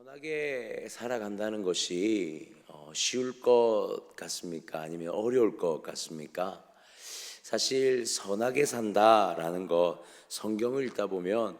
선하게 살아간다는 것이 쉬울 것 같습니까? 아니면 어려울 것 같습니까? 사실 선하게 산다라는 것, 성경을 읽다 보면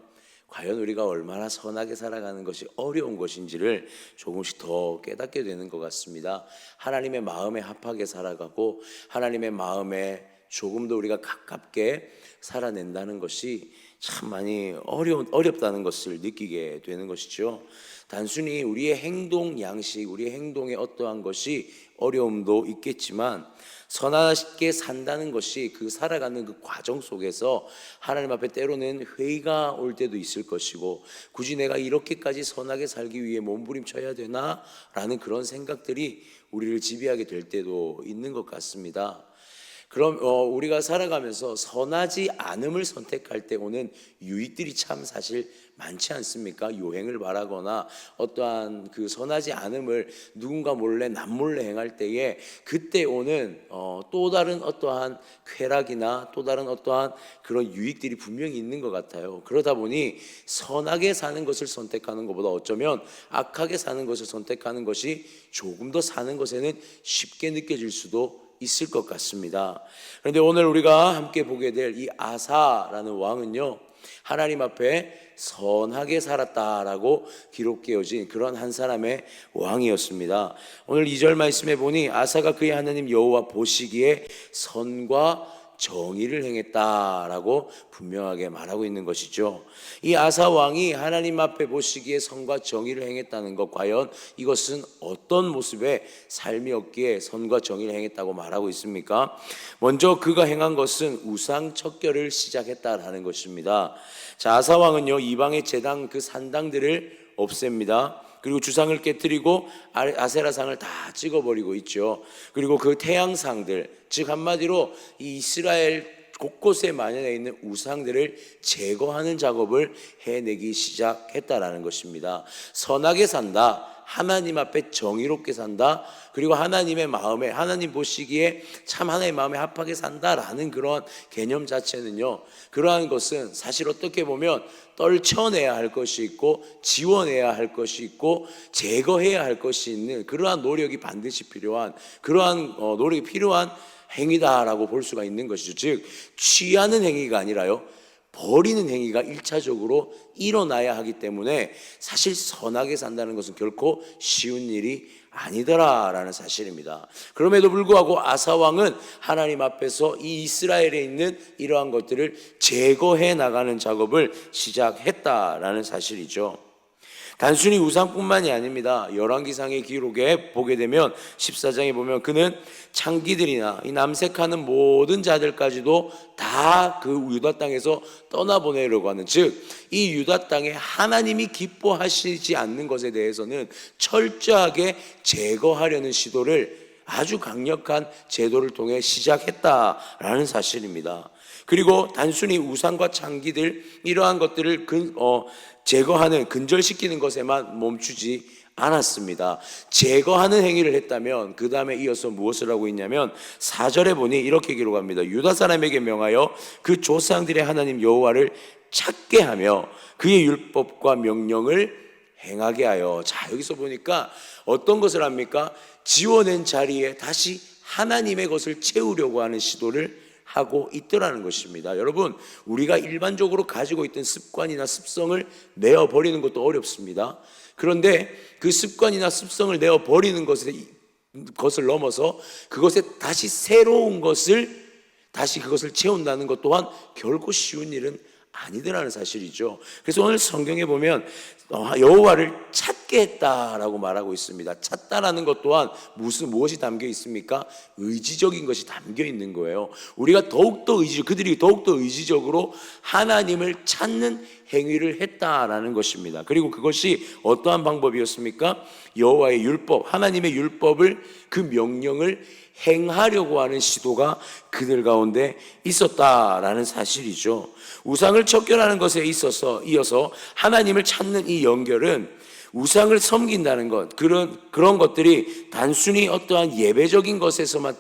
과연 우리가 얼마나 선하게 살아가는 것이 어려운 것인지를 조금씩 더 깨닫게 되는 것 같습니다. 하나님의 마음에 합하게 살아가고 하나님의 마음에 조금 더 우리가 가깝게 살아낸다는 것이 참 많이 어렵다는 것을 느끼게 되는 것이죠. 단순히 우리의 행동 양식, 우리의 행동에 어떠한 것이 어려움도 있겠지만 선하게 산다는 것이 그 살아가는 그 과정 속에서 하나님 앞에 때로는 회의가 올 때도 있을 것이고, 굳이 내가 이렇게까지 선하게 살기 위해 몸부림쳐야 되나? 라는 그런 생각들이 우리를 지배하게 될 때도 있는 것 같습니다. 그럼 우리가 살아가면서 선하지 않음을 선택할 때 오는 유익들이 참 사실 많지 않습니까? 요행을 바라거나 어떠한 그 선하지 않음을 누군가 몰래 남몰래 행할 때에 그때 오는 또 다른 어떠한 쾌락이나 또 다른 어떠한 그런 유익들이 분명히 있는 것 같아요. 그러다 보니 선하게 사는 것을 선택하는 것보다 어쩌면 악하게 사는 것을 선택하는 것이 조금 더 사는 것에는 쉽게 느껴질 수도 있을 것 같습니다. 그런데 오늘 우리가 함께 보게 될 이 아사라는 왕은요, 하나님 앞에 선하게 살았다라고 기록되어진 그런 한 사람의 왕이었습니다. 오늘 2절 말씀에 보니 아사가 그의 하나님 여호와 보시기에 선과 정의를 행했다라고 분명하게 말하고 있는 것이죠. 이 아사 왕이 하나님 앞에 보시기에 선과 정의를 행했다는 것, 과연 이것은 어떤 모습의 삶이었기에 선과 정의를 행했다고 말하고 있습니까? 먼저 그가 행한 것은 우상 척결을 시작했다라는 것입니다. 자, 아사 왕은요, 이방의 제당 그 산당들을 없앱니다. 그리고 주상을 깨뜨리고 아세라상을 다 찍어버리고 있죠. 그리고 그 태양상들, 즉 한마디로 이 이스라엘 곳곳에 만연해 있는 우상들을 제거하는 작업을 해내기 시작했다라는 것입니다. 선하게 산다, 하나님 앞에 정의롭게 산다, 그리고 하나님의 마음에, 하나님 보시기에 참 하나님의 마음에 합하게 산다라는 그런 개념 자체는요, 그러한 것은 사실 어떻게 보면 떨쳐내야 할 것이 있고 지워내야 할 것이 있고 제거해야 할 것이 있는 그러한 노력이 반드시 필요한, 그러한 노력이 필요한 행위다라고 볼 수가 있는 것이죠. 즉 취하는 행위가 아니라요, 버리는 행위가 1차적으로 일어나야 하기 때문에 사실 선하게 산다는 것은 결코 쉬운 일이 아니더라라는 사실입니다. 그럼에도 불구하고 아사 왕은 하나님 앞에서 이 이스라엘에 있는 이러한 것들을 제거해 나가는 작업을 시작했다라는 사실이죠. 단순히 우상뿐만이 아닙니다. 열왕기상의 기록에 보게 되면 14장에 보면 그는 창기들이나 이 남색하는 모든 자들까지도 다 그 유다 땅에서 떠나보내려고 하는, 즉 이 유다 땅에 하나님이 기뻐하시지 않는 것에 대해서는 철저하게 제거하려는 시도를 아주 강력한 제도를 통해 시작했다라는 사실입니다. 그리고 단순히 우상과 창기들 이러한 것들을 제거하는, 근절시키는 것에만 멈추지 않았습니다. 제거하는 행위를 했다면 그 다음에 이어서 무엇을 하고 있냐면 4절에 보니 이렇게 기록합니다. 유다 사람에게 명하여 그 조상들의 하나님 여호와를 찾게 하며 그의 율법과 명령을 행하게 하여. 자, 여기서 보니까 어떤 것을 합니까? 지워낸 자리에 다시 하나님의 것을 채우려고 하는 시도를 하고 있더라는 것입니다. 여러분, 우리가 일반적으로 가지고 있던 습관이나 습성을 내어버리는 것도 어렵습니다. 그런데 그 습관이나 습성을 내어버리는 것을 넘어서 그것에 다시 새로운 것을, 다시 그것을 채운다는 것 또한 결코 쉬운 일은 아니더라는 사실이죠. 그래서 오늘 성경에 보면 여호와를 찾게 했다라고 말하고 있습니다. 찾다라는 것 또한 무엇이 담겨 있습니까? 의지적인 것이 담겨 있는 거예요. 우리가 그들이 더욱더 의지적으로 하나님을 찾는 행위를 했다라는 것입니다. 그리고 그것이 어떠한 방법이었습니까? 여호와의 율법, 하나님의 율법을, 그 명령을 행하려고 하는 시도가 그들 가운데 있었다라는 사실이죠. 우상을 척결하는 것에 있어서 이어서 하나님을 찾는 이 연결은 우상을 섬긴다는 것, 그런 것들이 단순히 어떠한 예배적인 것에서만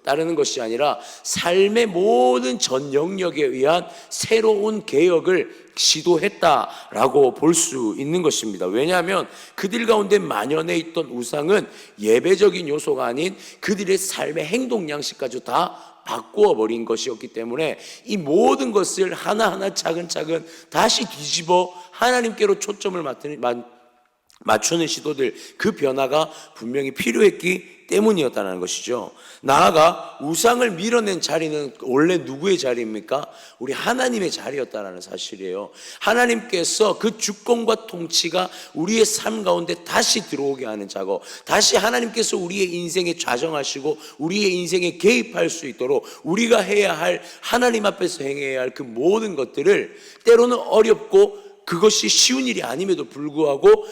따르는 것이 아니라 삶의 모든 전 영역에 의한 새로운 개혁을 시도했다라고 볼 수 있는 것입니다. 왜냐하면 그들 가운데 만연해 있던 우상은 예배적인 요소가 아닌 그들의 삶의 행동 양식까지 다 바꾸어 버린 것이었기 때문에 이 모든 것을 하나하나 차근차근 다시 뒤집어 하나님께로 초점을 맞추는 시도들, 그 변화가 분명히 필요했기 때문이었다는 것이죠. 나아가 우상을 밀어낸 자리는 원래 누구의 자리입니까? 우리 하나님의 자리였다는 사실이에요. 하나님께서 그 주권과 통치가 우리의 삶 가운데 다시 들어오게 하는 작업, 다시 하나님께서 우리의 인생에 좌정하시고 우리의 인생에 개입할 수 있도록 우리가 해야 할, 하나님 앞에서 행해야 할 그 모든 것들을, 때로는 어렵고 그것이 쉬운 일이 아님에도 불구하고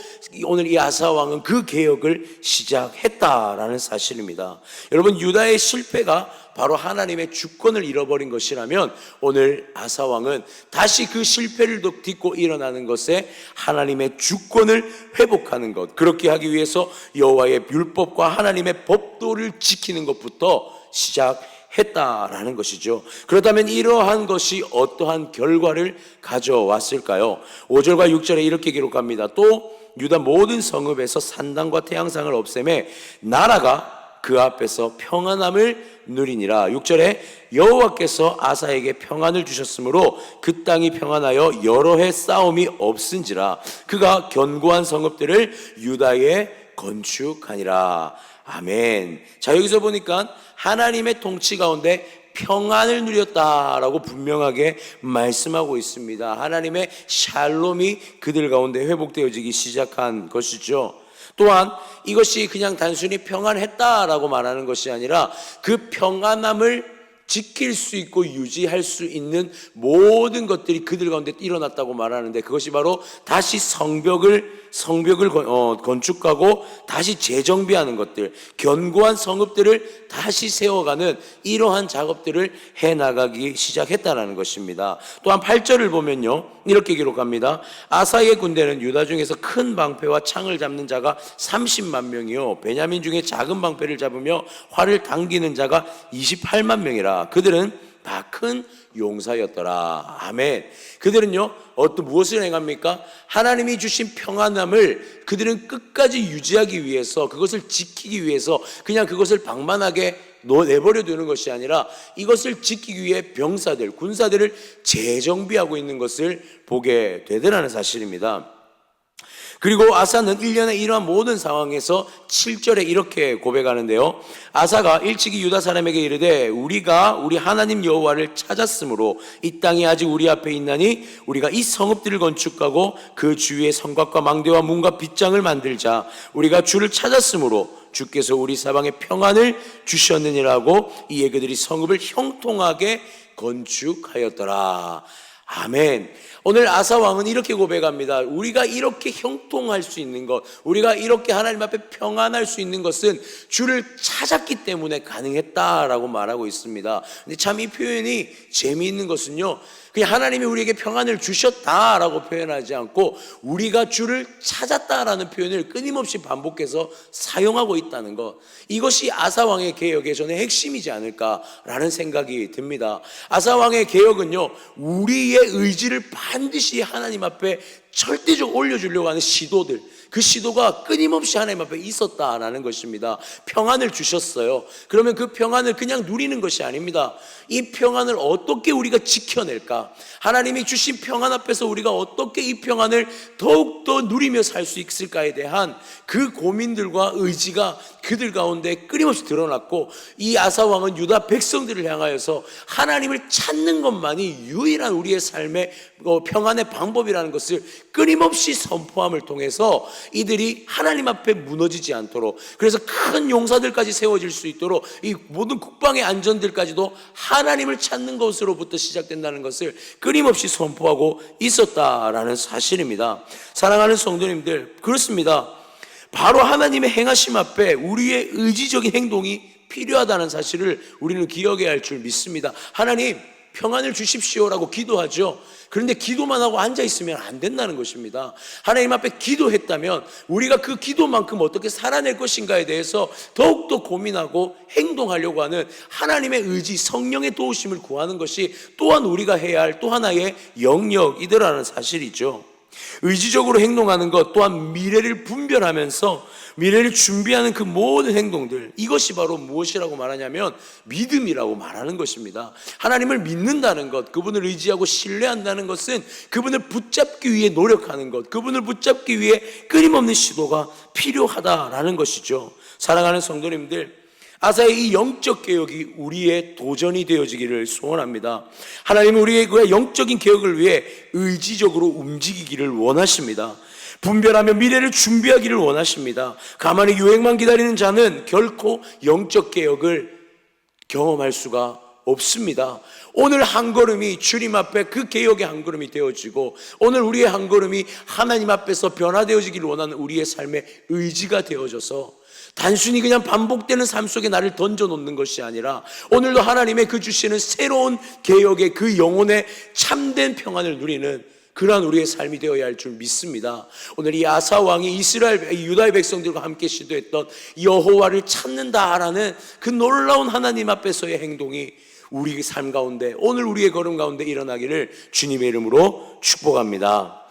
오늘 이 아사 왕은 그 개혁을 시작했다라는 사실입니다. 여러분, 유다의 실패가 바로 하나님의 주권을 잃어버린 것이라면 오늘 아사 왕은 다시 그 실패를 딛고 일어나는 것에 하나님의 주권을 회복하는 것, 그렇게 하기 위해서 여호와의 율법과 하나님의 법도를 지키는 것부터 시작했다라는 것이죠. 그렇다면 이러한 것이 어떠한 결과를 가져왔을까요? 5절과 6절에 이렇게 기록합니다. 또 유다 모든 성읍에서 산당과 태양상을 없애매 나라가 그 앞에서 평안함을 누리니라. 6절에 여호와께서 아사에게 평안을 주셨으므로 그 땅이 평안하여 여러 해 싸움이 없은지라. 그가 견고한 성읍들을 유다에 건축하니라. 아멘. 자, 여기서 보니까 하나님의 통치 가운데 평안을 누렸다라고 분명하게 말씀하고 있습니다. 하나님의 샬롬이 그들 가운데 회복되어지기 시작한 것이죠. 또한 이것이 그냥 단순히 평안했다라고 말하는 것이 아니라 그 평안함을 지킬 수 있고 유지할 수 있는 모든 것들이 그들 가운데 일어났다고 말하는데, 그것이 바로 다시 성벽을 건축하고 다시 재정비하는 것들, 견고한 성읍들을 다시 세워가는 이러한 작업들을 해나가기 시작했다는 것입니다. 또한 8절을 보면요, 이렇게 기록합니다. 아사의 군대는 유다 중에서 큰 방패와 창을 잡는 자가 30만 명이요 베냐민 중에 작은 방패를 잡으며 활을 당기는 자가 28만 명이라. 그들은 다 큰 용사였더라. 아멘. 그들은요, 무엇을 행합니까? 하나님이 주신 평안함을 그들은 끝까지 유지하기 위해서, 그것을 지키기 위해서 그냥 그것을 방만하게 내버려 두는 것이 아니라 이것을 지키기 위해 병사들, 군사들을 재정비하고 있는 것을 보게 되더라는 사실입니다. 그리고 아사는 1년에 이러한 모든 상황에서 7절에 이렇게 고백하는데요, 아사가 일찍이 유다 사람에게 이르되 우리가 우리 하나님 여호와를 찾았으므로 이 땅이 아직 우리 앞에 있나니 우리가 이 성읍들을 건축하고 그 주위에 성곽과 망대와 문과 빗장을 만들자. 우리가 주를 찾았으므로 주께서 우리 사방에 평안을 주셨느니라고 이에 그들이 성읍을 형통하게 건축하였더라. 아멘. 오늘 아사 왕은 이렇게 고백합니다. 우리가 이렇게 형통할 수 있는 것, 우리가 이렇게 하나님 앞에 평안할 수 있는 것은 주를 찾았기 때문에 가능했다라고 말하고 있습니다. 근데 참 이 표현이 재미있는 것은요, 그냥 하나님이 우리에게 평안을 주셨다라고 표현하지 않고 우리가 주를 찾았다라는 표현을 끊임없이 반복해서 사용하고 있다는 것, 이것이 아사왕의 개혁의 전의 핵심이지 않을까라는 생각이 듭니다. 아사왕의 개혁은요, 우리의 의지를 반드시 하나님 앞에 절대적으로 올려주려고 하는 시도들, 그 시도가 끊임없이 하나님 앞에 있었다라는 것입니다. 평안을 주셨어요. 그러면 그 평안을 그냥 누리는 것이 아닙니다. 이 평안을 어떻게 우리가 지켜낼까? 하나님이 주신 평안 앞에서 우리가 어떻게 이 평안을 더욱더 누리며 살 수 있을까에 대한 그 고민들과 의지가 그들 가운데 끊임없이 드러났고, 이 아사왕은 유다 백성들을 향하여서 하나님을 찾는 것만이 유일한 우리의 삶의 평안의 방법이라는 것을 끊임없이 선포함을 통해서 이들이 하나님 앞에 무너지지 않도록, 그래서 큰 용사들까지 세워질 수 있도록 이 모든 국방의 안전들까지도 하나님을 찾는 것으로부터 시작된다는 것을 끊임없이 선포하고 있었다라는 사실입니다. 사랑하는 성도님들, 그렇습니다. 바로 하나님의 행하심 앞에 우리의 의지적인 행동이 필요하다는 사실을 우리는 기억해야 할 줄 믿습니다. 하나님, 평안을 주십시오라고 기도하죠. 그런데 기도만 하고 앉아 있으면 안 된다는 것입니다. 하나님 앞에 기도했다면 우리가 그 기도만큼 어떻게 살아낼 것인가에 대해서 더욱더 고민하고 행동하려고 하는 하나님의 의지, 성령의 도우심을 구하는 것이 또한 우리가 해야 할 또 하나의 영역이더라는 사실이죠. 의지적으로 행동하는 것 또한 미래를 분별하면서 미래를 준비하는 그 모든 행동들, 이것이 바로 무엇이라고 말하냐면 믿음이라고 말하는 것입니다. 하나님을 믿는다는 것, 그분을 의지하고 신뢰한다는 것은 그분을 붙잡기 위해 노력하는 것, 그분을 붙잡기 위해 끊임없는 시도가 필요하다라는 것이죠. 사랑하는 성도님들, 아사의 이 영적 개혁이 우리의 도전이 되어지기를 소원합니다. 하나님은 우리의 그 영적인 개혁을 위해 의지적으로 움직이기를 원하십니다. 분별하며 미래를 준비하기를 원하십니다. 가만히 유행만 기다리는 자는 결코 영적 개혁을 경험할 수가 없습니다. 오늘 한 걸음이 주님 앞에 그 개혁의 한 걸음이 되어지고, 오늘 우리의 한 걸음이 하나님 앞에서 변화되어지기를 원하는 우리의 삶의 의지가 되어져서 단순히 그냥 반복되는 삶 속에 나를 던져놓는 것이 아니라 오늘도 하나님의 그 주시는 새로운 개혁의 그 영혼의 참된 평안을 누리는 그러한 우리의 삶이 되어야 할 줄 믿습니다. 오늘 이 아사 왕이 이스라엘 유다의 백성들과 함께 시도했던 여호와를 찾는다라는 그 놀라운 하나님 앞에서의 행동이 우리의 삶 가운데, 오늘 우리의 걸음 가운데 일어나기를 주님의 이름으로 축복합니다.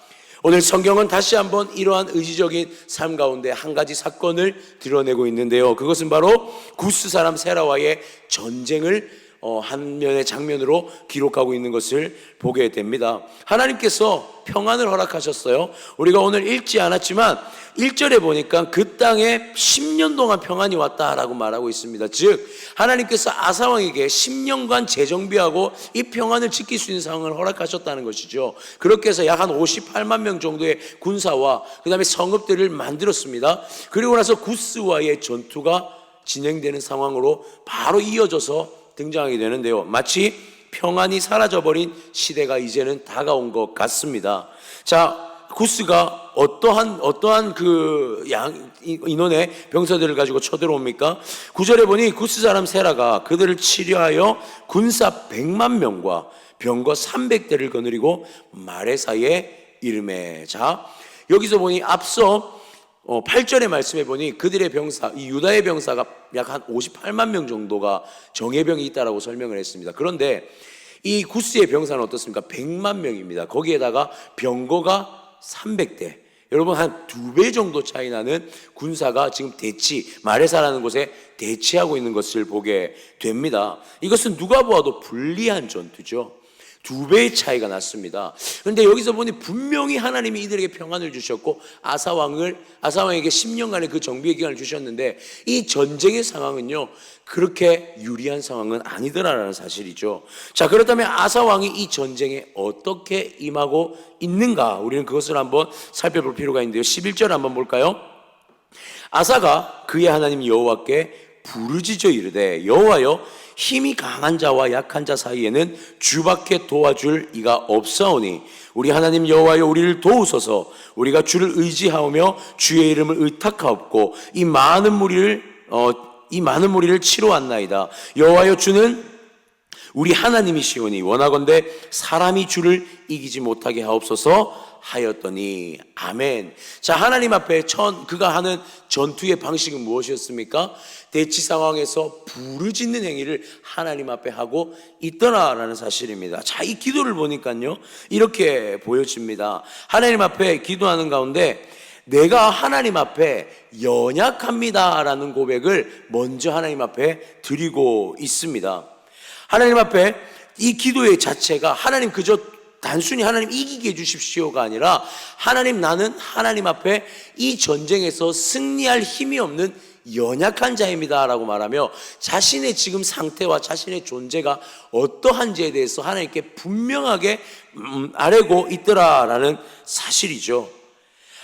오늘 성경은 다시 한번 이러한 의지적인 삶 가운데 한 가지 사건을 드러내고 있는데요. 그것은 바로 구스 사람 세라와의 전쟁을 한 면의 장면으로 기록하고 있는 것을 보게 됩니다. 하나님께서 평안을 허락하셨어요. 우리가 오늘 읽지 않았지만 1절에 보니까 그 땅에 10년 동안 평안이 왔다라고 말하고 있습니다. 즉 하나님께서 아사왕에게 10년간 재정비하고 이 평안을 지킬 수 있는 상황을 허락하셨다는 것이죠. 그렇게 해서 약 한 58만 명 정도의 군사와 그 다음에 성읍들을 만들었습니다. 그리고 나서 구스와의 전투가 진행되는 상황으로 바로 이어져서 등장하게 되는데요. 마치 평안이 사라져버린 시대가 이제는 다가온 것 같습니다. 자, 구스가 어떠한 그 인원의 병사들을 가지고 쳐들어옵니까? 9절에 보니 구스 사람 세라가 그들을 치려하여 군사 100만 명과 병거 300대를 거느리고 마레사에 이르매. 자, 여기서 보니 앞서 8절의 말씀에 보니 그들의 병사, 이 유다의 병사가 약 한 58만 명 정도가 정예병이 있다라고 설명을 했습니다. 그런데 이 구스의 병사는 어떻습니까? 100만 명입니다. 거기에다가 병거가 300대. 여러분, 한 2배 정도 차이 나는 군사가 지금 마레사라는 곳에 대치하고 있는 것을 보게 됩니다. 이것은 누가 보아도 불리한 전투죠. 2배의 차이가 났습니다. 그런데 여기서 보니 분명히 하나님이 이들에게 평안을 주셨고 아사왕에게 10년간의 그 정비의 기간을 주셨는데 이 전쟁의 상황은요 그렇게 유리한 상황은 아니더라라는 사실이죠. 자, 그렇다면 아사왕이 이 전쟁에 어떻게 임하고 있는가, 우리는 그것을 한번 살펴볼 필요가 있는데요. 11절 한번 볼까요? 아사가 그의 하나님 여호와께 부르짖어 이르되 여호와여, 힘이 강한 자와 약한 자 사이에는 주밖에 도와줄 이가 없사오니 우리 하나님 여호와여, 우리를 도우소서. 우리가 주를 의지하오며 주의 이름을 의탁하옵고 이 많은 무리를 치러왔나이다. 여호와여, 주는 우리 하나님이시오니 원하건대 사람이 주를 이기지 못하게 하옵소서 하였더니 아멘. 자, 하나님 앞에 그가 하는 전투의 방식은 무엇이었습니까? 대치 상황에서 부르짖는 행위를 하나님 앞에 하고 있더라라는 사실입니다. 자, 이 기도를 보니까요 이렇게 보여집니다. 하나님 앞에 기도하는 가운데 내가 하나님 앞에 연약합니다라는 고백을 먼저 하나님 앞에 드리고 있습니다. 하나님 앞에 이 기도의 자체가 하나님 그저 단순히 하나님 이기게 해주십시오가 아니라 하나님, 나는 하나님 앞에 이 전쟁에서 승리할 힘이 없는 연약한 자입니다 라고 말하며 자신의 지금 상태와 자신의 존재가 어떠한지에 대해서 하나님께 분명하게 아뢰고 있더라라는 사실이죠.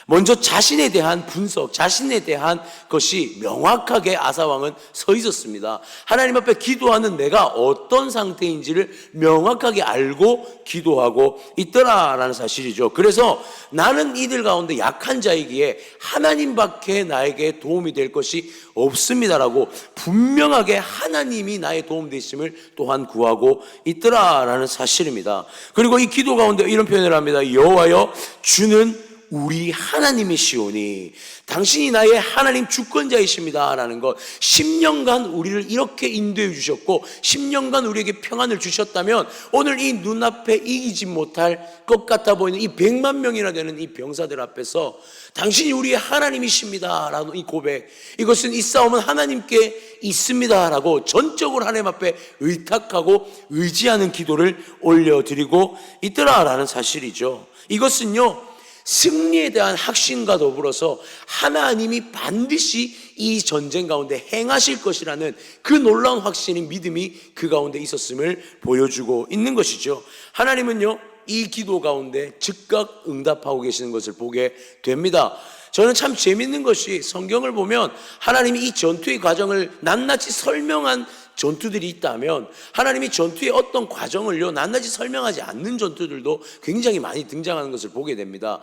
먼저 자신에 대한 분석, 자신에 대한 것이 명확하게 아사왕은 서 있었습니다. 하나님 앞에 기도하는 내가 어떤 상태인지를 명확하게 알고 기도하고 있더라라는 사실이죠. 그래서 나는 이들 가운데 약한 자이기에 하나님밖에 나에게 도움이 될 것이 없습니다라고 분명하게 하나님이 나의 도움 되심을 또한 구하고 있더라라는 사실입니다. 그리고 이 기도 가운데 이런 표현을 합니다. 여호와여, 주는 우리 하나님이시오니 당신이 나의 하나님 주권자이십니다 라는 것. 10년간 우리를 이렇게 인도해 주셨고 10년간 우리에게 평안을 주셨다면 오늘 이 눈앞에 이기지 못할 것 같아 보이는 이 100만 명이나 되는 이 병사들 앞에서 당신이 우리의 하나님이십니다 라는 이 고백, 이것은 이 싸움은 하나님께 있습니다 라고 전적으로 하나님 앞에 의탁하고 의지하는 기도를 올려드리고 있더라라는 사실이죠. 이것은요, 승리에 대한 확신과 더불어서 하나님이 반드시 이 전쟁 가운데 행하실 것이라는 그 놀라운 확신인 믿음이 그 가운데 있었음을 보여주고 있는 것이죠. 하나님은요, 이 기도 가운데 즉각 응답하고 계시는 것을 보게 됩니다. 저는 참 재밌는 것이 성경을 보면 하나님이 이 전투의 과정을 낱낱이 설명한 전투들이 있다면 하나님이 전투의 어떤 과정을요 낱낱이 설명하지 않는 전투들도 굉장히 많이 등장하는 것을 보게 됩니다.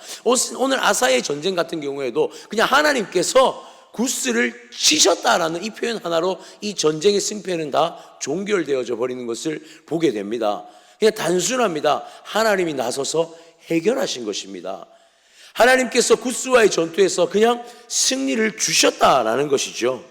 오늘 아사의 전쟁 같은 경우에도 그냥 하나님께서 구스를 치셨다라는 이 표현 하나로 이 전쟁의 승패는 다 종결되어져 버리는 것을 보게 됩니다. 그냥 단순합니다. 하나님이 나서서 해결하신 것입니다. 하나님께서 구스와의 전투에서 그냥 승리를 주셨다라는 것이죠.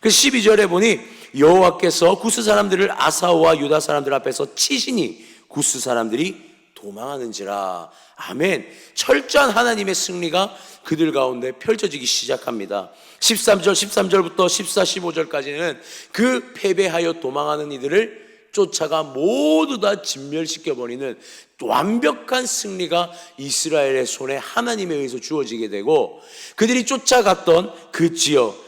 그 12절에 보니 여호와께서 구스 사람들을 아사와 유다 사람들 앞에서 치시니 구스 사람들이 도망하는지라. 아멘. 철저한 하나님의 승리가 그들 가운데 펼쳐지기 시작합니다. 13절부터 14, 15절까지는 그 패배하여 도망하는 이들을 쫓아가 모두 다 진멸시켜버리는 완벽한 승리가 이스라엘의 손에 하나님에 의해서 주어지게 되고, 그들이 쫓아갔던 그 지역,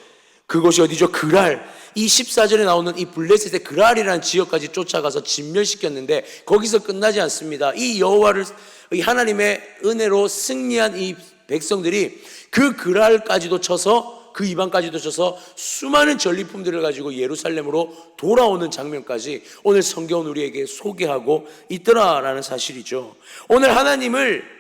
그곳이 어디죠? 그랄. 이 14절에 나오는 이 블레셋의 그랄이라는 지역까지 쫓아가서 진멸시켰는데 거기서 끝나지 않습니다. 이 여호와를, 이 하나님의 은혜로 승리한 이 백성들이 그 그랄까지도 쳐서, 그 이방까지도 쳐서 수많은 전리품들을 가지고 예루살렘으로 돌아오는 장면까지 오늘 성경은 우리에게 소개하고 있더라라는 사실이죠. 오늘 하나님을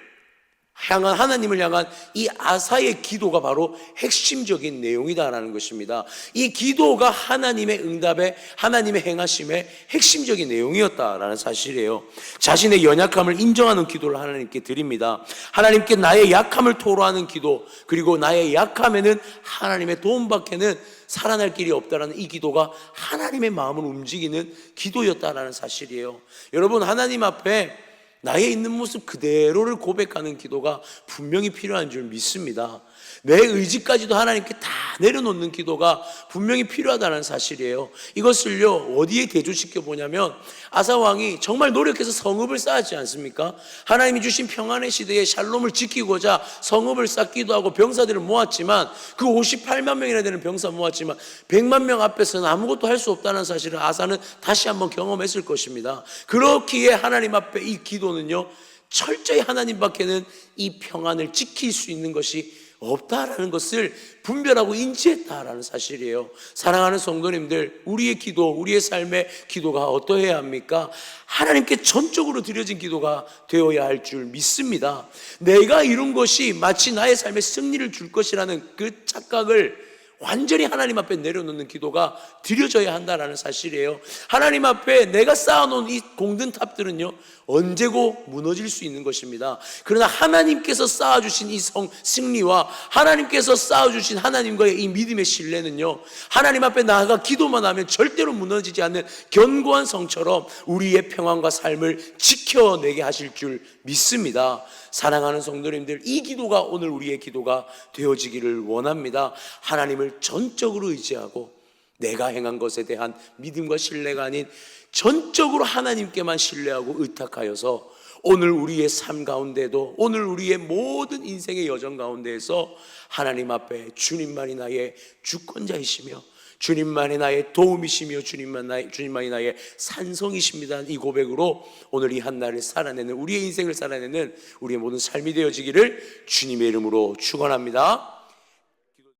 향한 이 아사의 기도가 바로 핵심적인 내용이다라는 것입니다. 이 기도가 하나님의 응답에, 하나님의 행하심의 핵심적인 내용이었다라는 사실이에요. 자신의 연약함을 인정하는 기도를 하나님께 드립니다. 하나님께 나의 약함을 토로하는 기도, 그리고 나의 약함에는 하나님의 도움밖에는 살아날 길이 없다라는 이 기도가 하나님의 마음을 움직이는 기도였다라는 사실이에요. 여러분, 하나님 앞에 나의 있는 모습 그대로를 고백하는 기도가 분명히 필요한 줄 믿습니다. 내 의지까지도 하나님께 다 내려놓는 기도가 분명히 필요하다는 사실이에요. 이것을요 어디에 대조시켜 보냐면 아사 왕이 정말 노력해서 성읍을 쌓았지 않습니까? 하나님이 주신 평안의 시대에 샬롬을 지키고자 성읍을 쌓기도 하고 병사들을 모았지만, 그 58만 명이나 되는 병사 모았지만 100만 명 앞에서는 아무것도 할 수 없다는 사실을 아사는 다시 한번 경험했을 것입니다. 그렇기에 하나님 앞에 이 기도는요 철저히 하나님밖에는 이 평안을 지킬 수 있는 것이 없다라는 것을 분별하고 인지했다라는 사실이에요. 사랑하는 성도님들, 우리의 기도, 우리의 삶의 기도가 어떠해야 합니까? 하나님께 전적으로 드려진 기도가 되어야 할 줄 믿습니다. 내가 이룬 것이 마치 나의 삶에 승리를 줄 것이라는 그 착각을 완전히 하나님 앞에 내려놓는 기도가 드려져야 한다는 사실이에요. 하나님 앞에 내가 쌓아놓은 이 공든 탑들은요 언제고 무너질 수 있는 것입니다. 그러나 하나님께서 쌓아주신 이 승리와 하나님께서 쌓아주신 하나님과의 이 믿음의 신뢰는요 하나님 앞에 나아가 기도만 하면 절대로 무너지지 않는 견고한 성처럼 우리의 평안과 삶을 지켜내게 하실 줄 믿습니다. 사랑하는 성도님들, 이 기도가 오늘 우리의 기도가 되어지기를 원합니다. 하나님을 전적으로 의지하고 내가 행한 것에 대한 믿음과 신뢰가 아닌 전적으로 하나님께만 신뢰하고 의탁하여서 오늘 우리의 삶 가운데도, 오늘 우리의 모든 인생의 여정 가운데에서 하나님 앞에 주님만이 나의 주권자이시며 주님만이 나의 도움이시며 주님만이 나의 산성이십니다. 이 고백으로 오늘 이 한날을 살아내는, 우리의 인생을 살아내는 우리의 모든 삶이 되어지기를 주님의 이름으로 축원합니다.